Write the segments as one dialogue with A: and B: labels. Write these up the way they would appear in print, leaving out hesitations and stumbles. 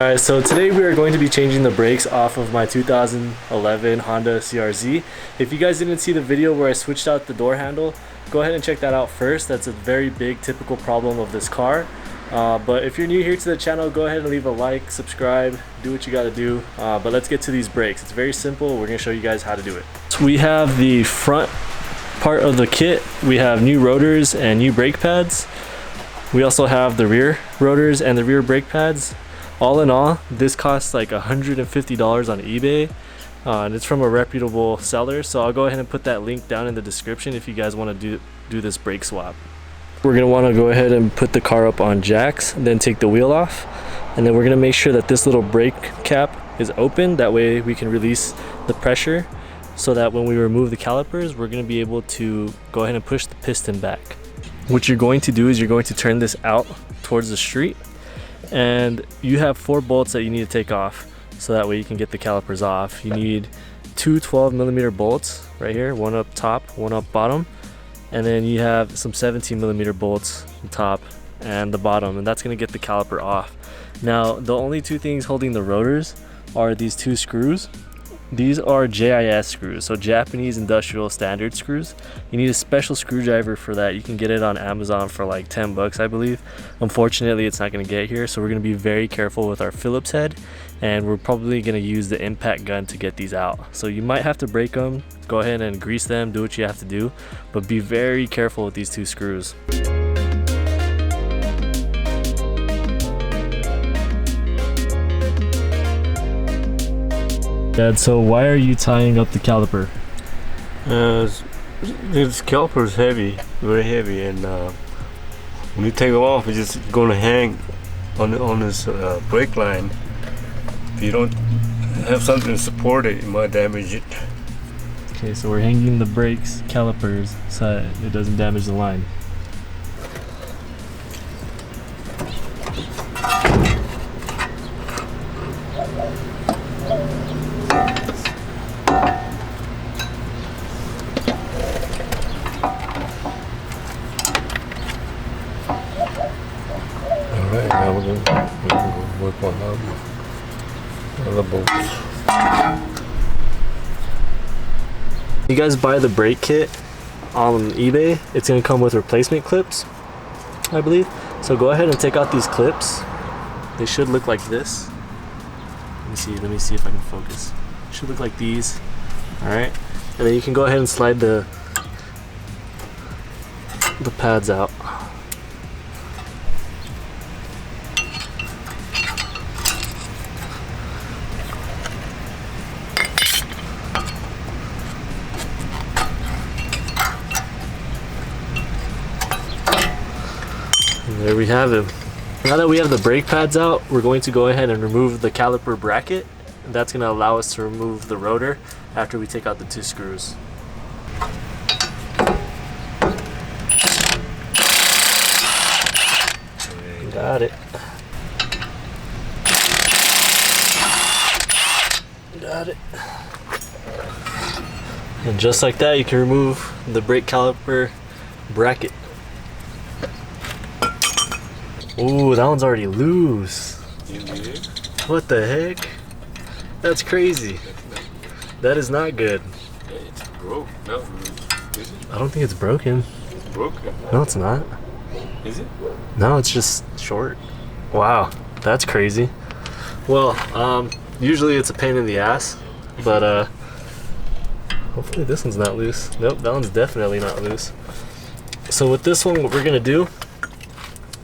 A: Alright, so today we are going to be changing the brakes off of my 2011 Honda CRZ. If you guys didn't see the video where I switched out the door handle, go ahead and check that out first. That's a very big typical problem of this car. But if you're new here to the channel, go ahead and leave a like, subscribe, do what you gotta do. But let's get to these brakes. It's very simple. We're gonna show you guys how to do it. So we have the front part of the kit. We have new rotors and new brake pads. We also have the rear rotors and the rear brake pads. All in all, this costs like $150 on eBay, and it's from a reputable seller. So I'll go ahead and put that link down in the description if you guys want to do this brake swap. We're going to want to go ahead and put the car up on jacks, then take the wheel off, and then we're going to make sure that this little brake cap is open. That way we can release the pressure, so that when we remove the calipers, we're going to be able to go ahead and push the piston back. What you're going to do is you're going to turn this out towards the street, and you have 4 bolts that you need to take off, so that way you can get the calipers off. You need 2 12mm bolts right here, one up top, one up bottom, and then you have some 17mm bolts on top and the bottom, and that's going to get the caliper off. Now the only 2 things holding the rotors are these 2 screws. These are JIS screws, so Japanese Industrial Standard screws. You need a special screwdriver for that. You can get it on Amazon for like 10 bucks, I believe. Unfortunately, it's not going to get here, so we're going to be very careful with our Phillips head, and we're probably going to use the impact gun to get these out. So you might have to break them, go ahead and grease them, do what you have to do, but be very careful with these 2 screws. Dad, so why are you tying up the caliper?
B: This caliper is heavy, very heavy, and when you take it off, it's just going to hang on this brake line. If you don't have something to support it, you might damage it.
A: Okay, so we're hanging the brakes calipers so it doesn't damage the line.
B: Alright, now we can work on the bolts.
A: You guys buy the brake kit on eBay, it's going to come with replacement clips, I believe. So go ahead and take out these clips. They should look like this. Let me see if I can focus. It should look like these. Alright, and then you can go ahead and slide the pads out. And there we have it. Now that we have the brake pads out, we're going to go ahead and remove the caliper bracket. That's going to allow us to remove the rotor after we take out the 2 screws. Got it. Got it. And just like that, you can remove the brake caliper bracket. Ooh, that one's already loose. What the heck? That's crazy. That is not good.
B: It's broke. No, is it?
A: I don't think it's broken.
B: It's broken.
A: No, it's not.
B: Is it?
A: No, it's just short. Wow, that's crazy. Well, usually it's a pain in the ass, but hopefully this one's not loose. Nope, that one's definitely not loose. So with this one, what we're gonna do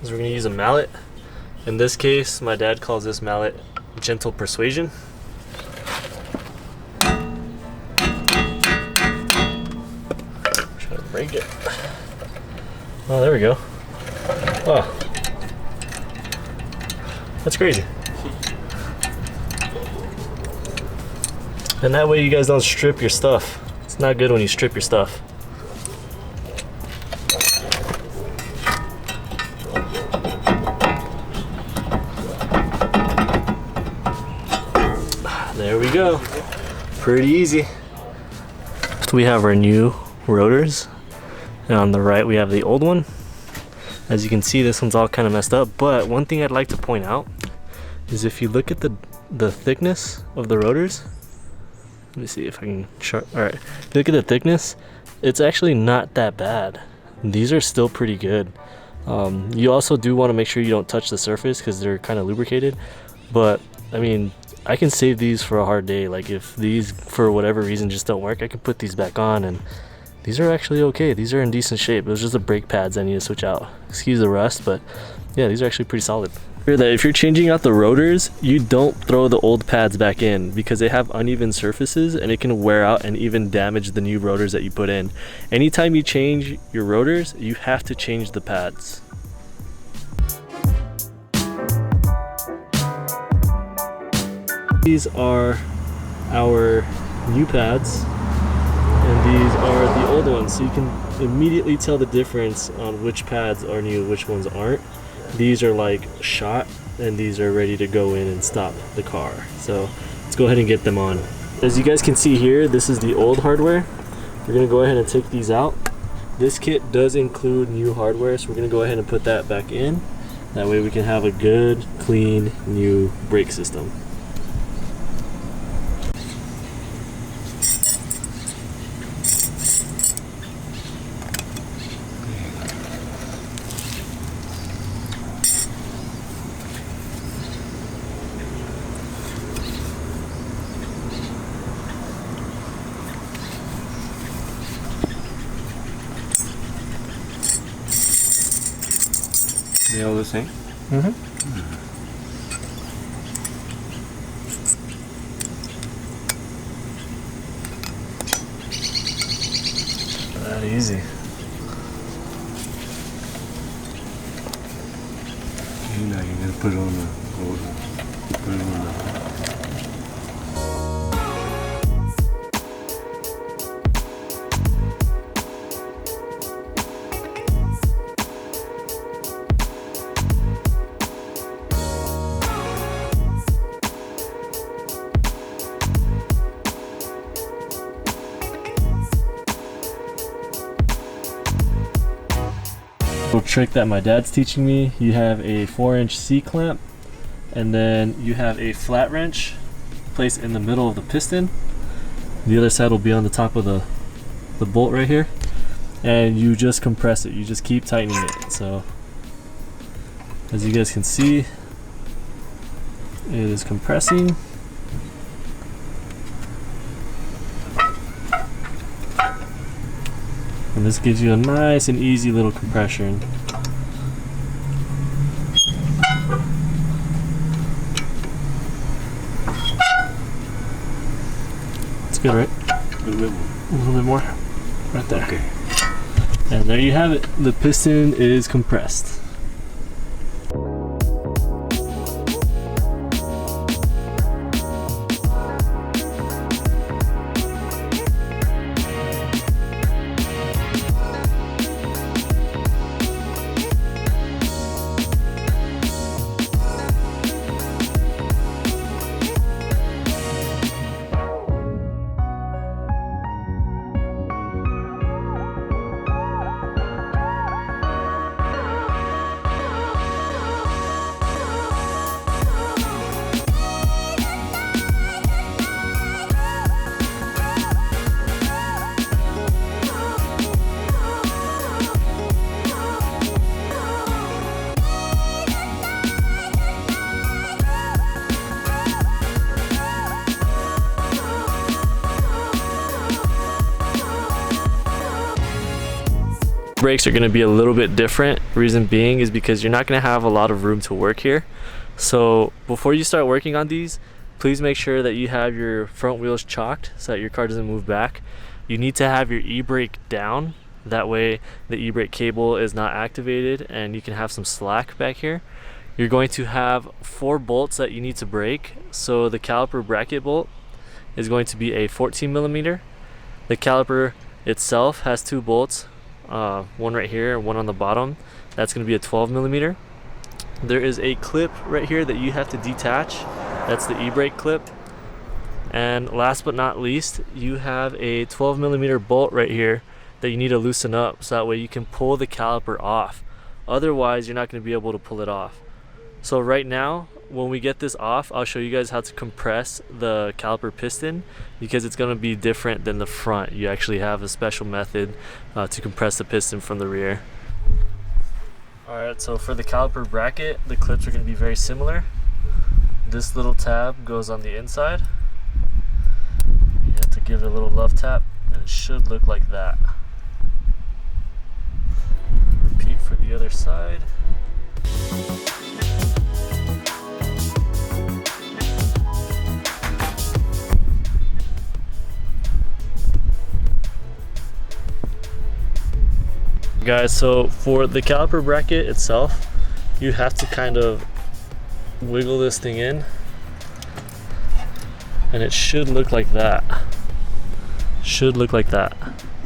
A: is we're gonna use a mallet. In this case, my dad calls this mallet gentle persuasion. Try to break it. Oh, there we go. Oh, that's crazy. And that way you guys don't strip your stuff. It's not good when you strip your stuff. There we go. Pretty easy. So we have our new rotors, and on the right we have the old one. As you can see, this one's all kind of messed up, but one thing I'd like to point out is if you look at the thickness of the rotors. Let me see if I can chart. All right, look at the thickness. It's actually not that bad. These are still pretty good. You also do want to make sure you don't touch the surface because they're kind of lubricated. But I mean, I can save these for a hard day. Like if these for whatever reason just don't work, I can put these back on, and these are actually okay. These are in decent shape. It was just the brake pads I need to switch out. Excuse the rust, but yeah, these are actually pretty solid. That if you're changing out the rotors, you don't throw the old pads back in because they have uneven surfaces and it can wear out and even damage the new rotors that you put in. Anytime you change your rotors, you have to change the pads. These are our new pads and these are the old ones, so you can immediately tell the difference on which pads are new, which ones aren't. These are like shot and these are ready to go in and stop the car. So let's go ahead and get them on. As you guys can see here, this is the old hardware. We're gonna go ahead and take these out. This kit does include new hardware, so we're gonna go ahead and put that back in. That way we can have a good, clean, new brake system.
B: They all the same?
A: Mm-hmm. That easy.
B: Now you're gonna put it on the put it on the
A: trick that my dad's teaching me. You have a 4-inch C-clamp and then you have a flat wrench placed in the middle of the piston. The other side will be on the top of the bolt right here, and you just compress it. You just keep tightening it. So as you guys can see, it is compressing. And this gives you a nice and easy little compression. It's good, right?
B: a little bit more.
A: A little bit more. Right there.
B: Okay.
A: And there you have it. The piston is compressed. Brakes are going to be a little bit different. Reason being is because you're not going to have a lot of room to work here. So before you start working on these, please make sure that you have your front wheels chalked so that your car doesn't move back. You need to have your e-brake down. That way the e-brake cable is not activated and you can have some slack back here. You're going to have 4 bolts that you need to brake. So the caliper bracket bolt is going to be a 14 millimeter. The caliper itself has 2 bolts. One right here, one on the bottom. That's going to be a 12 millimeter. There is a clip right here that you have to detach. That's the e-brake clip. And last but not least, you have a 12 millimeter bolt right here that you need to loosen up so that way you can pull the caliper off. Otherwise, you're not going to be able to pull it off. So right now, when we get this off, I'll show you guys how to compress the caliper piston, because it's going to be different than the front. You actually have a special method to compress the piston from the rear. Alright, so for the caliper bracket, the clips are going to be very similar. This little tab goes on the inside. You have to give it a little love tap, and it should look like that. Repeat for the other side. Guys, so for the caliper bracket itself, you have to kind of wiggle this thing in, and it should look like that. Should look like that.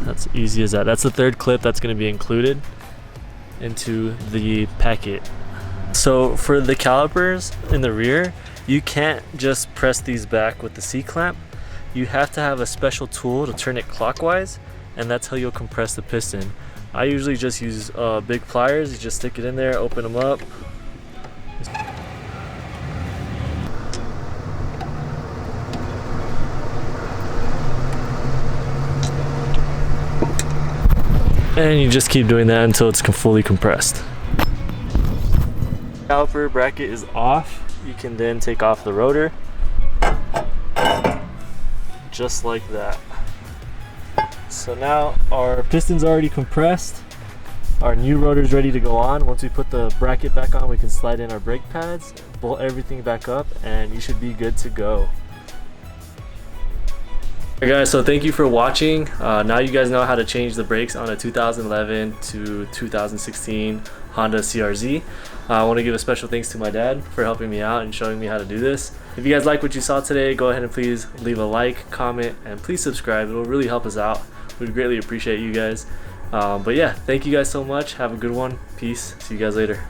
A: That's easy as that. That's the third clip that's going to be included into the packet. So for the calipers in the rear, you can't just press these back with the C-clamp. You have to have a special tool to turn it clockwise, and that's how you'll compress the piston. I usually just use big pliers. You just stick it in there, open them up. And you just keep doing that until it's fully compressed. Caliper bracket is off. You can then take off the rotor. Just like that. So now our piston's already compressed. Our new rotor's ready to go on. Once we put the bracket back on, we can slide in our brake pads, bolt everything back up, and you should be good to go. Alright guys, so thank you for watching. Now you guys know how to change the brakes on a 2011 to 2016 Honda CRZ. I want to give a special thanks to my dad for helping me out and showing me how to do this. If you guys like what you saw today, go ahead and please leave a like, comment, and please subscribe. It will really help us out. We'd greatly appreciate you guys. But yeah, thank you guys so much. Have a good one. Peace. See you guys later.